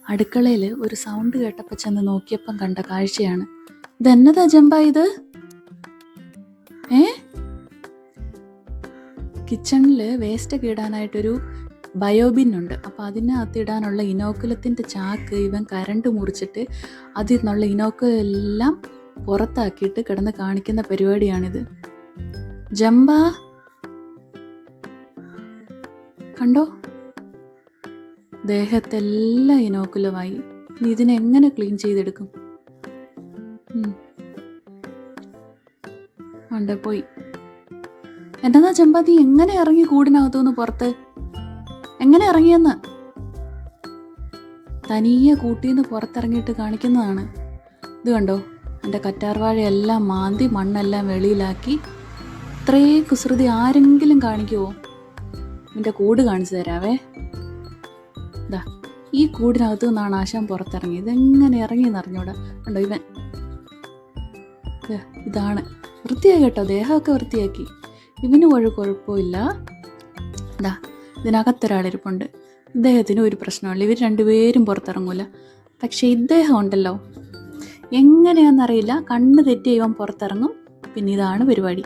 അടുക്കളയിൽ ഒരു സൗണ്ട് കേട്ടപ്പോൾ ചെന്ന് നോക്കിയപ്പം കണ്ട കാഴ്ചയാണ്. ഇതെന്നതാ ജമ്പ ഇത്? കിച്ചണിൽ വേസ്റ്റൊക്കെ ഇടാനായിട്ടൊരു ബയോബിൻ ഉണ്ട്. അപ്പോൾ അതിനകത്ത് ഇടാനുള്ള ഇനോക്കുലത്തിൻ്റെ ചാക്ക് ഇവൻ കരണ്ട് മുറിച്ചിട്ട് അതിൽ നിന്നുള്ള ഇനോക്കുലെല്ലാം പുറത്താക്കിയിട്ട് കിടന്ന് കാണിക്കുന്ന പരിപാടിയാണിത്. ജമ്പ കണ്ടോ, ദേഹത്തെല്ലാം ഇനോക്കുലമായി. നീ ഇതിനെങ്ങനെ ക്ലീൻ ചെയ്തെടുക്കും? ഉണ്ട് പോയി. എന്നതാ ചെമ്പ, നീ എങ്ങനെ ഇറങ്ങി കൂടിനകത്തുനിന്ന് പുറത്ത്? എങ്ങനെ ഇറങ്ങിയെന്ന്? തനിയെ കൂട്ടിന്ന് പുറത്തിറങ്ങിയിട്ട് കാണിക്കുന്നതാണ്. ഇത് കണ്ടോ, എൻ്റെ കറ്റാർവാഴയെല്ലാം മാന്തി മണ്ണെല്ലാം വെളിയിലാക്കി. ഇത്രയും കുസൃതി ആരെങ്കിലും കാണിക്കുമോ? എൻ്റെ കൂട് കാണിച്ചു തരാവേ. ഇതാ ഈ കൂടിനകത്തു നിന്നാണ് ആശാൻ പുറത്തിറങ്ങി. ഇതെങ്ങനെ ഇറങ്ങിയെന്ന് അറിഞ്ഞൂടാ. കണ്ടോ ഇവൻ. ഇതാണ് വൃത്തിയായി കേട്ടോ, ദേഹമൊക്കെ വൃത്തിയാക്കി. ഇവന് കുഴപ്പമില്ല. ഇതാ ഇതിനകത്തൊരാളിരിപ്പുണ്ട്. ഇദ്ദേഹത്തിന് ഒരു പ്രശ്നമില്ല, ഇവർ രണ്ടുപേരും പുറത്തിറങ്ങൂല. പക്ഷേ ഇദ്ദേഹം ഉണ്ടല്ലോ, എങ്ങനെയാണെന്നറിയില്ല, കണ്ണ് തെറ്റി ഇവൻ പുറത്തിറങ്ങും. പിന്നെ ഇതാണ് പരിപാടി.